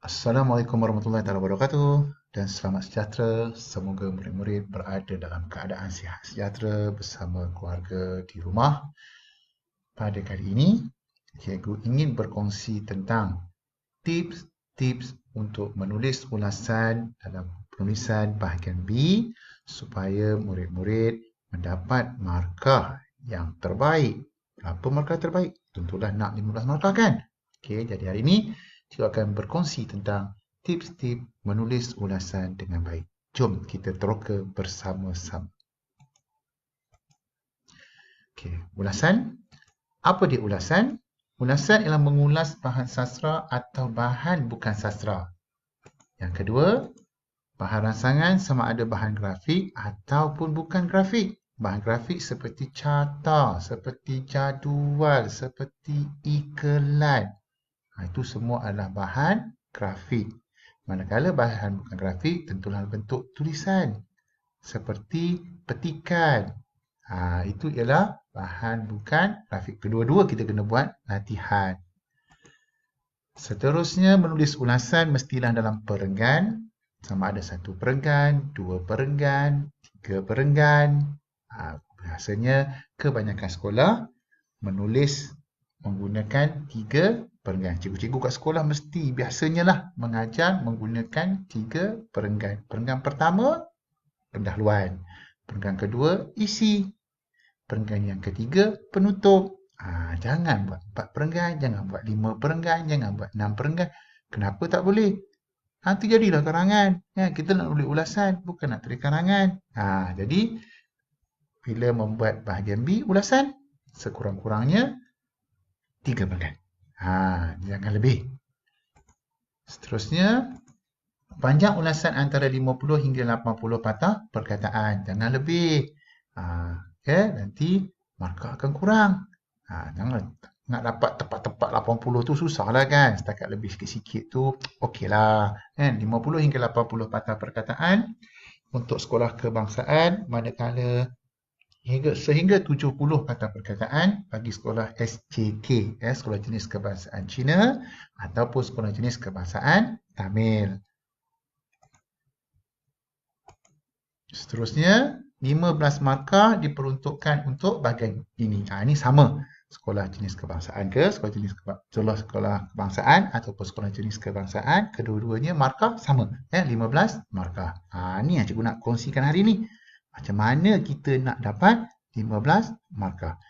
Assalamualaikum warahmatullahi wabarakatuh dan selamat sejahtera. Semoga murid-murid berada dalam keadaan sihat sejahtera bersama keluarga di rumah. Pada kali ini, cikgu ingin berkongsi tentang tips-tips untuk menulis ulasan dalam penulisan bahagian B supaya murid-murid mendapat markah yang terbaik. Berapa markah terbaik? Tentulah nak 15 markah kan? Okey, jadi hari ini cikgu akan berkongsi tentang tips-tips menulis ulasan dengan baik. Jom kita teroka bersama-sama. Okey, ulasan. Apa dia ulasan? Ulasan ialah mengulas bahan sastra atau bahan bukan sastra. Yang kedua, bahan rangsangan sama ada bahan grafik ataupun bukan grafik. Bahan grafik seperti carta, seperti jadual, seperti iklan. Itu semua adalah bahan grafik. Manakala bahan bukan grafik tentulah bentuk tulisan seperti petikan. Itu ialah bahan bukan grafik. Kedua-dua kita kena buat latihan. Seterusnya menulis ulasan mestilah dalam perenggan. Sama ada 1 perenggan, 2 perenggan, 3 perenggan. Biasanya kebanyakan sekolah menulis menggunakan 3 perenggan. Cikgu-cikgu kat sekolah mesti biasanya lah mengajar menggunakan 3 perenggan. Perenggan pertama, pendahuluan. Perenggan kedua, isi. Perenggan yang ketiga, penutup. Jangan buat 4 perenggan, jangan buat 5 perenggan, jangan buat 6 perenggan. Kenapa tak boleh? Nanti jadilah karangan. Kita nak tulis ulasan, bukan nak tulis karangan. Jadi, bila membuat bahagian B, ulasan, sekurang-kurangnya 3 perenggan. Jangan lebih. Seterusnya, panjang ulasan antara 50 hingga 80 patah perkataan. Jangan lebih. Nanti markah akan kurang. Jangan nak dapat tepat-tepat 80 tu susah lah kan. Setakat lebih sikit-sikit tu okey lah. 50 hingga 80 patah perkataan untuk sekolah kebangsaan, manakala sehingga 70 patah perkataan bagi sekolah SJK, Sekolah Jenis Kebangsaan Cina ataupun Sekolah Jenis Kebangsaan Tamil. Seterusnya, 15 markah diperuntukkan untuk bahagian ini. Ini sama. Sekolah jenis kebangsaan ke, sekolah kebangsaan ataupun sekolah jenis kebangsaan, kedua-duanya markah sama. 15 markah. Ini yang cikgu nak kongsikan hari ini. Macam mana kita nak dapat 15 markah?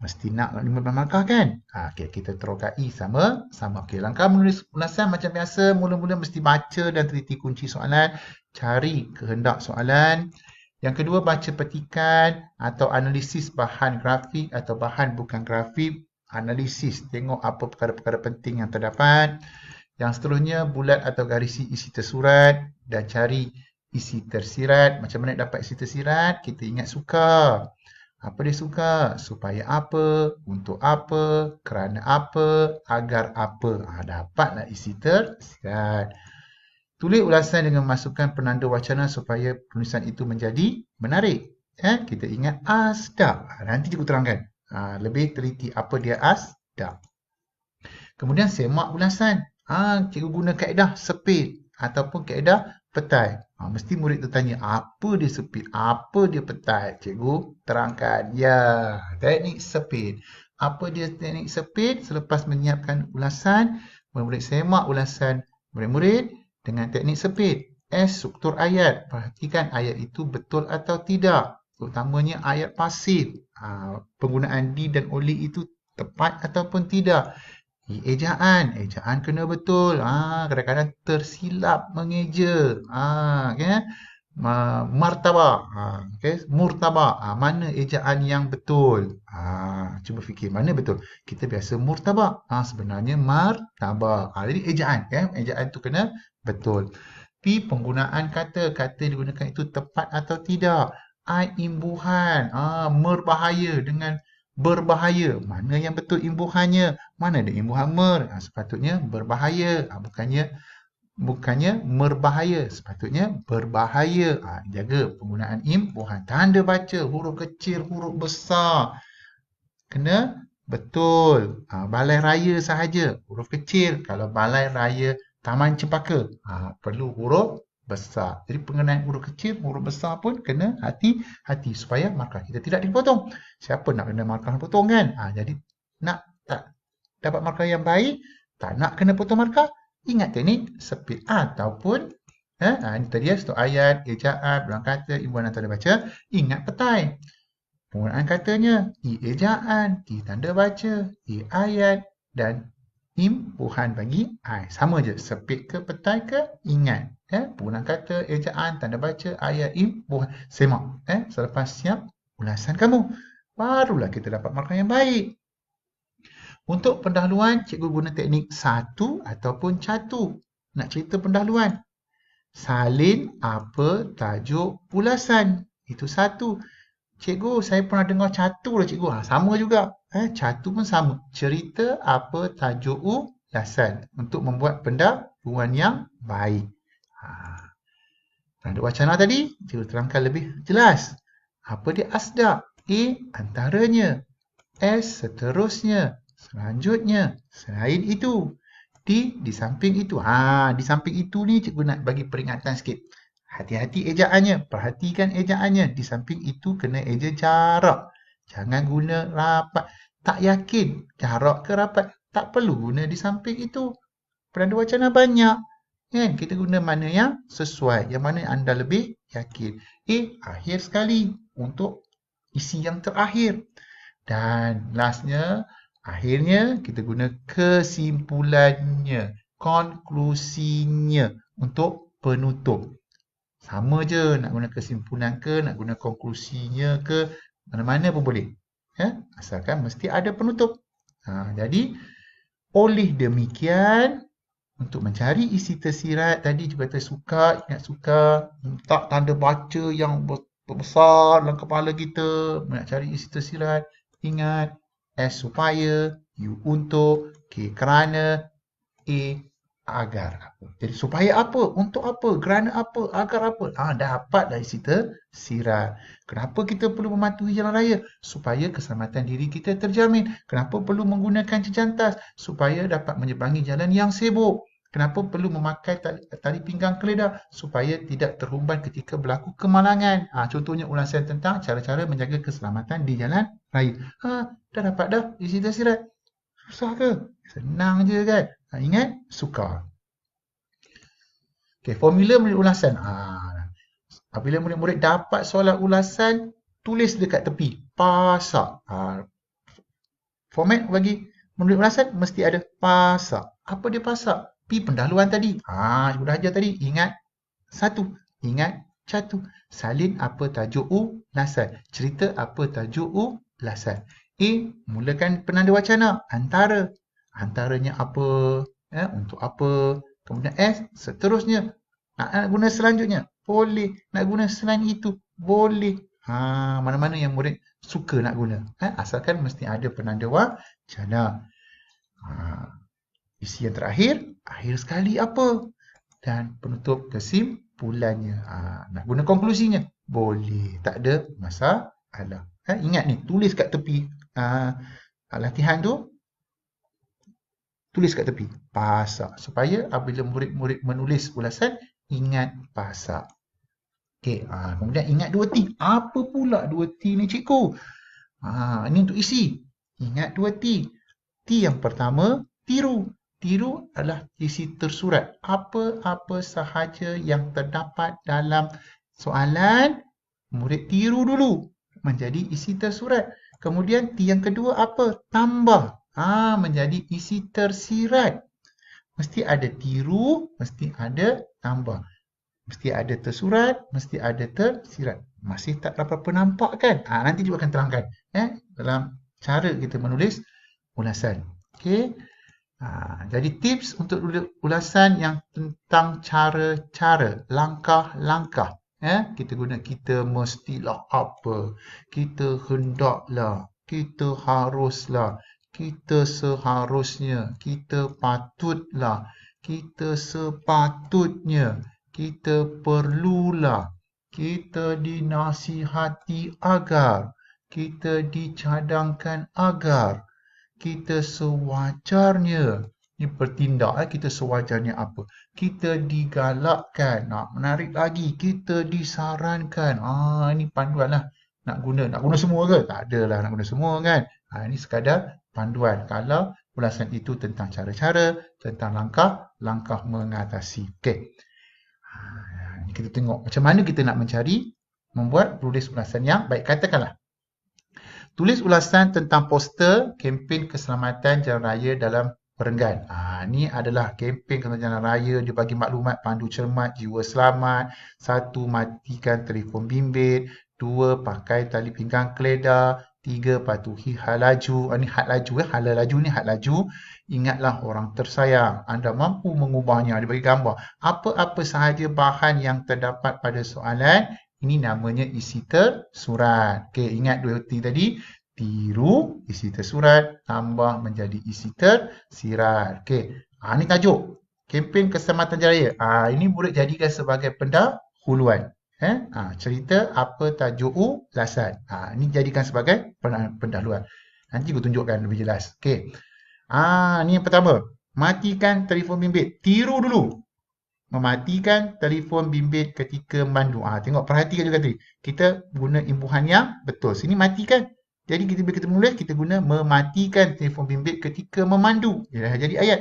Mesti nak 15 markah kan? Okay, kita terokai sama. Okay, langkah menulis ulasan macam biasa. Mula-mula mesti baca dan teliti kunci soalan. Cari kehendak soalan. Yang kedua, baca petikan atau analisis bahan grafik atau bahan bukan grafik. Analisis, tengok apa perkara-perkara penting yang terdapat. Yang seterusnya, bulat atau garisi isi tersurat dan cari isi tersirat. Macam mana dapat isi tersirat? Kita ingat suka. Apa dia suka? Supaya apa? Untuk apa? Kerana apa? Agar apa? Dapatlah isi tersirat. Tulis ulasan dengan masukkan penanda wacana supaya penulisan itu menjadi menarik. Kita ingat asdaq. Nanti cikgu terangkan. Lebih teliti apa dia asdaq. Kemudian semak ulasan. Cikgu guna kaedah sepit ataupun kaedah petai. Mesti murid tu tanya, apa dia sepit? Apa dia petai? Cikgu terangkan. Teknik sepit. Apa dia teknik sepit? Selepas menyiapkan ulasan, murid-murid semak ulasan murid-murid dengan teknik sepit. Struktur ayat. Perhatikan ayat itu betul atau tidak. Terutamanya ayat pasif. Penggunaan di dan oleh itu tepat ataupun tidak. Ejaan kena betul. Kadang-kadang tersilap mengeja. Martabak. Murtabak. Mana ejaan yang betul? Cuba fikir mana betul. Kita biasa murtabak. Sebenarnya martabak. Jadi ejaan. Ejaan tu kena betul. P, penggunaan kata. Kata digunakan itu tepat atau tidak. I, imbuhan. Merbahaya dengan berbahaya. Mana yang betul imbuhannya? Mana ada imbuhan sepatutnya berbahaya. Bukannya merbahaya. Sepatutnya berbahaya. Jaga penggunaan imbuhan. Tanda baca. Huruf kecil, huruf besar. Kena betul. Balai raya sahaja. Huruf kecil. Kalau balai raya Taman Cempaka. Perlu huruf besar. Jadi pengenaan huruf kecil, huruf besar pun kena hati-hati supaya markah kita tidak dipotong. Siapa nak kena markah potong kan? Jadi nak tak dapat markah yang baik, tak nak kena potong markah, ingat teknik speed ataupun ini tadi satu ayat, ejaan, ulang kata, imbuhan dan tanda baca. Ingat petai. Penggunaan katanya I ejaan, T tanda baca, I ayat dan imbuhan bagi I. Sama je, speed ke petai ke, ingat. Penggunaan kata, ejaan, tanda baca, ayat, imbuhan. Semak. Selepas siap ulasan kamu, barulah kita dapat markah yang baik. Untuk pendahuluan, cikgu guna teknik satu ataupun catu. Nak cerita pendahuluan. Salin apa tajuk ulasan. Itu satu. Cikgu, saya pernah dengar catu lah cikgu. Sama juga. Catu pun sama. Cerita apa tajuk ulasan. Untuk membuat pendahuluan yang baik. Tanda wacana tadi, cikgu terangkan lebih jelas. Apa dia asdaq? A, antaranya. S, seterusnya. Selanjutnya. Selain itu. Di samping itu. Di samping itu ni cikgu nak bagi peringatan sikit. Hati-hati ejaannya. Perhatikan ejaannya. Di samping itu kena eja jarak. Jangan guna rapat. Tak yakin jarak ke rapat. Tak perlu guna di samping itu. Penanda wacana banyak. Kan? Kita guna mana yang sesuai. Yang mana anda lebih yakin. Akhir sekali. Untuk isi yang terakhir. Dan lastnya. Akhirnya kita guna kesimpulannya, konklusinya untuk penutup. Sama je nak guna kesimpulan ke, nak guna konklusinya ke, mana-mana pun boleh. Asalkan mesti ada penutup. Jadi, oleh demikian, untuk mencari isi tersirat, tadi juga kata suka, ingat suka, letak tanda baca yang besar dalam kepala kita, nak cari isi tersirat, ingat, S supaya, U untuk, K kerana, A agar. Jadi supaya apa? Untuk apa? Kerana apa? Agar apa? Dapatlah isi tersirat. Kenapa kita perlu mematuhi jalan raya? Supaya keselamatan diri kita terjamin. Kenapa perlu menggunakan jejantas? Supaya dapat menyeberangi jalan yang sibuk. Kenapa perlu memakai tali pinggang keledar? Supaya tidak terhumban ketika berlaku kemalangan. Contohnya ulasan tentang cara-cara menjaga keselamatan di jalan raya. Dah dapat dah isi tersirat. Susah ke? Senang je kan? Ingat, suka. Okay, formula menulis ulasan. Apabila murid-murid dapat soalan ulasan, tulis dekat tepi. Pasak. Format bagi menulis ulasan mesti ada pasak. Apa dia pasak? P pendahuluan tadi. Cikgu dah ajar tadi. Ingat satu. Ingat catu. Salin apa tajuk ulasan. Cerita apa tajuk ulasan. A, mulakan penanda wacana. Antara. Antaranya apa. Untuk apa. Kemudian S, seterusnya. Nak guna selanjutnya. Boleh. Nak guna selain itu. Boleh. Mana-mana yang murid suka nak guna. Asalkan mesti ada penanda wacana. Isi yang terakhir, akhir sekali apa? Dan penutup kesimpulannya. Nak guna konklusinya? Boleh. Tak ada masalah. Ingat ni, tulis kat tepi. Latihan tu, tulis kat tepi. Pasak. Supaya apabila murid-murid menulis ulasan, ingat pasak. Okay. Kemudian ingat 2T. Apa pula 2T ni cikgu? Ini untuk isi. Ingat 2T. T yang pertama, tiru. Tiru adalah isi tersurat. Apa-apa sahaja yang terdapat dalam soalan, murid tiru dulu menjadi isi tersurat. Kemudian T yang kedua apa? Tambah. Menjadi isi tersirat. Mesti ada tiru, mesti ada tambah. Mesti ada tersurat, mesti ada tersirat. Masih tak apa-apa nampak kan? Nanti juga akan terangkan dalam cara kita menulis ulasan. Okey. Jadi tips untuk ulasan yang tentang cara-cara, langkah-langkah. Kita guna kita mestilah apa, kita hendaklah, kita haruslah, kita seharusnya, kita patutlah, kita sepatutnya, kita perlulah, kita dinasihati agar, kita dicadangkan agar, kita sewajarnya, Ini bertindak, kita sewajarnya apa? Kita digalakkan, nak menarik lagi, kita disarankan. Ini panduan lah. Nak guna semua ke? Tak adalah nak guna semua kan. Ini sekadar panduan. Kalau ulasan itu tentang cara-cara, tentang langkah-langkah mengatasi. Okey. Kita tengok macam mana kita nak membuat tulis ulasan yang baik. Katakanlah, tulis ulasan tentang poster kempen keselamatan jalan raya dalam perenggan. Ini adalah kempen keselamatan jalan raya. Dia bagi maklumat pandu cermat, jiwa selamat. 1. Matikan telefon bimbit. 2. Pakai tali pinggang keledar. 3. Patuhi had laju. Ini had laju. Had laju ni had laju. Ingatlah orang tersayang. Anda mampu mengubahnya. Dia bagi gambar. Apa-apa sahaja bahan yang terdapat pada soalan, ini namanya isi tersurat. Okey, ingat 2 T tadi. Tiru isi tersurat tambah menjadi isi tersirat. Okey. Ini tajuk. Kempen keselamatan jalan raya. Ini boleh jadikan sebagai pendahuluan. Cerita apa tajuk ulasan. Ini jadikan sebagai pendahuluan. Nanti aku tunjukkan lebih jelas. Okey. Ni yang pertama. Matikan telefon bimbit. Tiru dulu. Mematikan telefon bimbit ketika memandu. Tengok, perhatikan juga tadi. Kita guna imbuhan yang betul. Sini matikan. Jadi bila kita menulis, kita guna mematikan telefon bimbit ketika memandu. Dia dah jadi ayat.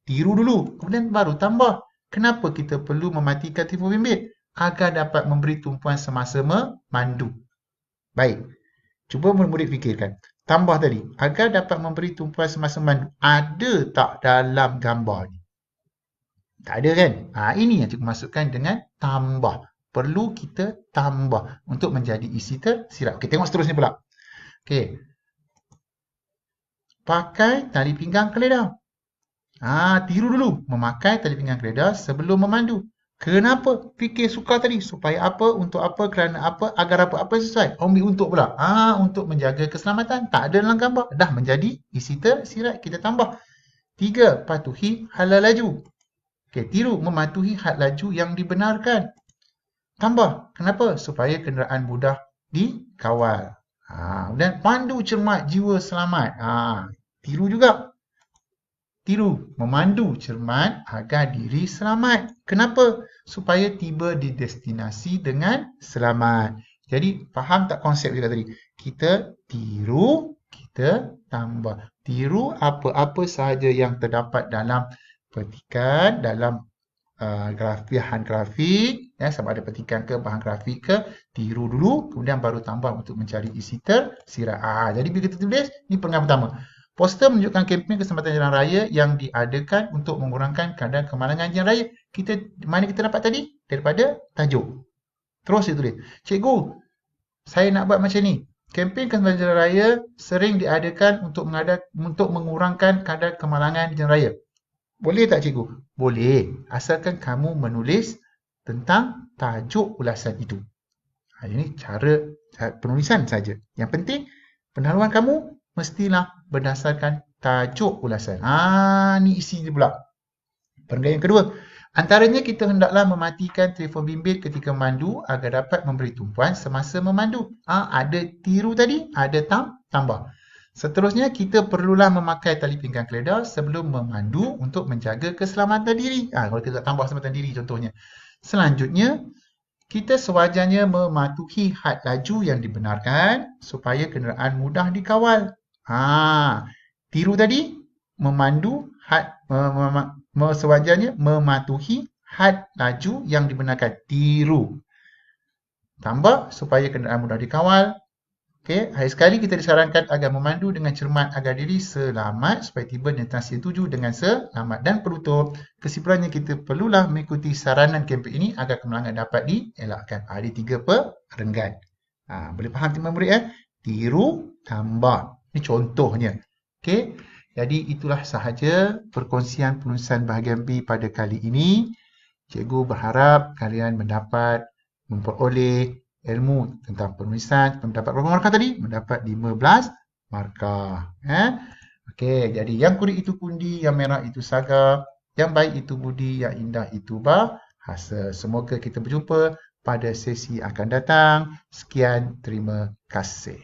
Tiru dulu. Kemudian baru tambah. Kenapa kita perlu mematikan telefon bimbit? Agar dapat memberi tumpuan semasa memandu. Baik. Cuba murid-murid fikirkan. Tambah tadi. Agar dapat memberi tumpuan semasa memandu. Ada tak dalam gambar ni? Tak ada kan? Ini yang cikgu masukkan dengan tambah. Perlu kita tambah untuk menjadi isi tersirat. Okey, tengok seterusnya pula. Okey. Pakai tali pinggang keledar. Tiru dulu. Memakai tali pinggang keledar sebelum memandu. Kenapa? Fikir sukar tadi. Supaya apa? Untuk apa? Kerana apa? Agar apa? Apa sesuai? Ambil untuk pula. Untuk menjaga keselamatan. Tak ada dalam gambar. Dah menjadi isi tersirat. Kita tambah. 3. Patuhi had laju. Okey, tiru. Mematuhi had laju yang dibenarkan. Tambah. Kenapa? Supaya kenderaan mudah dikawal. Dan pandu cermat jiwa selamat. Tiru juga. Tiru, memandu cermat agar diri selamat. Kenapa? Supaya tiba di destinasi dengan selamat. Jadi, faham tak konsep kita tadi? Kita tiru, kita tambah. Tiru apa-apa sahaja yang terdapat dalam petikan, dalam bahan grafik. Sama ada petikan ke, bahan grafik ke. Tiru dulu, kemudian baru tambah untuk mencari isi tersirat. Jadi, bila kita tulis, ini peringkat pertama. Poster menunjukkan kempen keselamatan jalan raya yang diadakan untuk mengurangkan kadar kemalangan jalan raya. Mana kita dapat tadi? Daripada tajuk. Terus dia tulis. Cikgu, saya nak buat macam ni. Kempen keselamatan jalan raya sering diadakan untuk mengurangkan kadar kemalangan jalan raya. Boleh tak cikgu? Boleh. Asalkan kamu menulis tentang tajuk ulasan itu. Ini cara penulisan saja. Yang penting, pendahuluan kamu mestilah berdasarkan tajuk ulasan. Ni isi dia pula. Perenggan yang kedua. Antaranya kita hendaklah mematikan telefon bimbit ketika memandu agar dapat memberi tumpuan semasa memandu. Ada tiru tadi, ada tambah. Seterusnya, kita perlulah memakai tali pinggang keledar sebelum memandu untuk menjaga keselamatan diri. Kalau kita tambah keselamatan diri contohnya. Selanjutnya, kita sewajarnya mematuhi had laju yang dibenarkan supaya kenderaan mudah dikawal. Tiru tadi, memandu sewajarnya mematuhi had laju yang dibenarkan. Tiru. Tambah supaya kenderaan mudah dikawal. Okey, akhir sekali kita disarankan agar memandu dengan cermat agar diri selamat supaya tiba di destinasi yang tuju dengan selamat. Dan penutup, kesimpulannya kita perlulah mengikuti saranan kempen ini agar kemalangan dapat dielakkan. Ada 3 perenggan. Boleh faham teman murid? Tiru, tambah. Ini contohnya. Okey, jadi itulah sahaja perkongsian penulisan bahagian B pada kali ini. Cikgu berharap kalian memperoleh ilmu tentang penulisan. Mendapat berapa markah tadi? Mendapat 15 markah. Okey, jadi yang kuning itu pundi, yang merah itu saga, yang baik itu budi, yang indah itu bahasa. Semoga kita berjumpa pada sesi akan datang. Sekian, terima kasih.